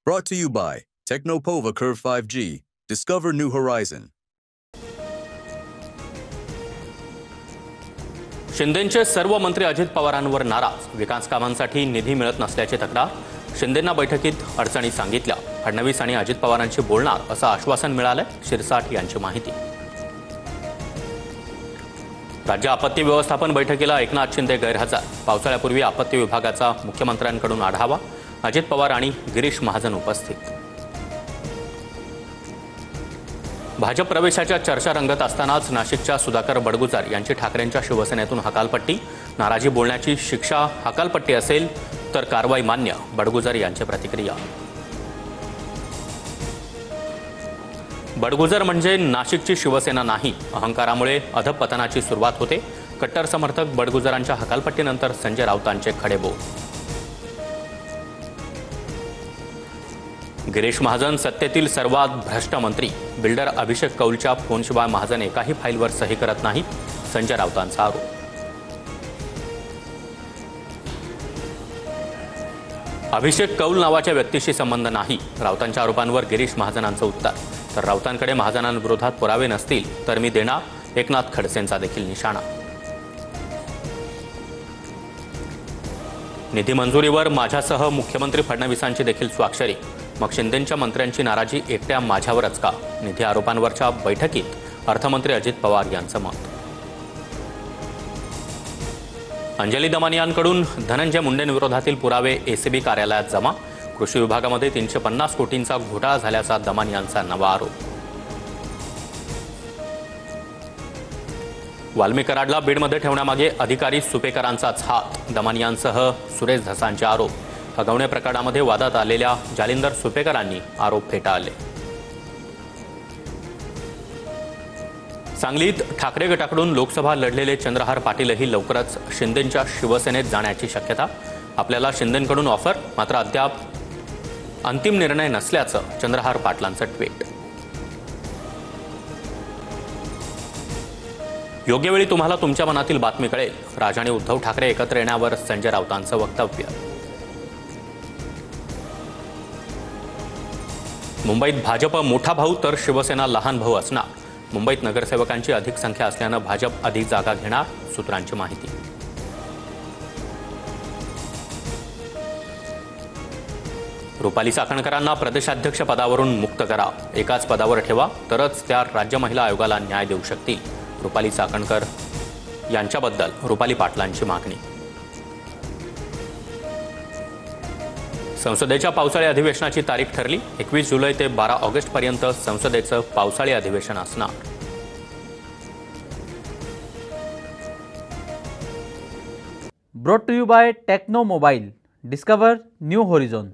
Brought to you by Technopova Curve 5G. Discover new horizon. शिंदेंचे सर्व मंत्री अजित पवारांवर नाराज. विकास कामांसाठी निधी मिळत नसल्याची तक्रार. शिंदेंना बैठकीत अडचणी सांगितल्या. फडणवीस आणि अजित पवारांशी बोलणार असं आश्वासन मिळालं. शिरसाट यांची माहिती. राज्य आपत्ती व्यवस्थापन बैठकीला एकनाथ शिंदे गैरहजर. पावसाळ्यापूर्वी आपत्ती विभागाचा मुख्यमंत्र्यांकडून आढावा. अजित पवार आणि गिरीश महाजन उपस्थित. भाजप प्रवेशाच्या चर्चा रंगत असतानाच नाशिकच्या सुधाकर बडगुजर यांची ठाकरेंच्या शिवसेनेतून हकालपट्टी. नाराजी बोलण्याची शिक्षा हकालपट्टी असेल तर कारवाई मान्य. बडगुजर यांची प्रतिक्रिया. बडगुजर म्हणजे नाशिकची शिवसेना नाही. अहंकारामुळे अधपतनाची सुरुवात होते. कट्टर समर्थक बडगुजरांच्या हकालपट्टीनंतर संजय राऊतांचे खडेबोल. गिरीश महाजन सत्तेतील सर्वात भ्रष्ट मंत्री. बिल्डर अभिषेक कौलच्या फोनशिवाय महाजन एकाही फाईलवर सही करत नाहीत. संजय राऊतांचा आरोप. अभिषेक कौल नावाच्या व्यक्तीशी संबंध नाही. राऊतांच्या आरोपांवर गिरीश महाजनांचं उत्तर. तर राऊतांकडे महाजनांविरोधात पुरावे नसतील तर मी देणार. एकनाथ खडसेंचा देखील निशाणा. निधी मंजुरीवर माझ्यासह मुख्यमंत्री फडणवीसांची देखील स्वाक्षरी. मग शिंदेंच्या मंत्र्यांची नाराजी एकट्या माझ्यावरच का? निधी आरोपांवरच्या बैठकीत अर्थमंत्री अजित पवार यांचं मत. अंजली दमानियांकडून धनंजय मुंडेंविरोधातील पुरावे एसीबी कार्यालयात जमा. कृषी विभागामध्ये 350 कोटींचा घोटाळा झाल्याचा दमानियांचा नवा आरोप. वाल्मी कराडला बीडमध्ये ठेवण्यामागे अधिकारी सुपेकरांचाच हात. दमानियांसह सुरेश धसांचे आरोप. हगवणे प्रकरणामध्ये वादात आलेल्या जालिंदर सुपेकरांनी आरोप फेटाळले. सांगलीत ठाकरे गटाकडून लोकसभा लढलेले चंद्रहार पाटीलही लवकरच शिंदेंच्या शिवसेनेत जाण्याची शक्यता. आपल्याला शिंदेंकडून ऑफर, मात्र अद्याप अंतिम निर्णय नसल्याचं चंद्रहार पाटलांचं ट्वीट. योग्य वेळी तुम्हाला तुमच्या मनातील बातमी कळेल. राज आणि उद्धव ठाकरे एकत्र येण्यावर संजय राऊतांचं वक्तव्य. मुंबईत भाजप मोठा भाऊ तर शिवसेना लहान भाऊ असणार. मुंबईत नगरसेवकांची अधिक संख्या असल्यानं भाजप अधिक जागा घेणार. सूत्रांची माहिती. रुपाली चाकणकरांना प्रदेशाध्यक्ष पदावरून मुक्त करा. एकाच पदावर ठेवा तरच त्या राज्य महिला आयोगाला न्याय देऊ शकतील. रुपाली चाकणकर यांच्याबद्दल रुपाली पाटलांची मागणी. संसदेच्या पावसाळी अधिवेशनाची तारीख ठरली. 21 जुलै ते 12 ऑगस्ट पर्यंत संसदेचं पावसाळी अधिवेशन असणार. Brought to you by Tecno mobile. Discover new होरिझॉन.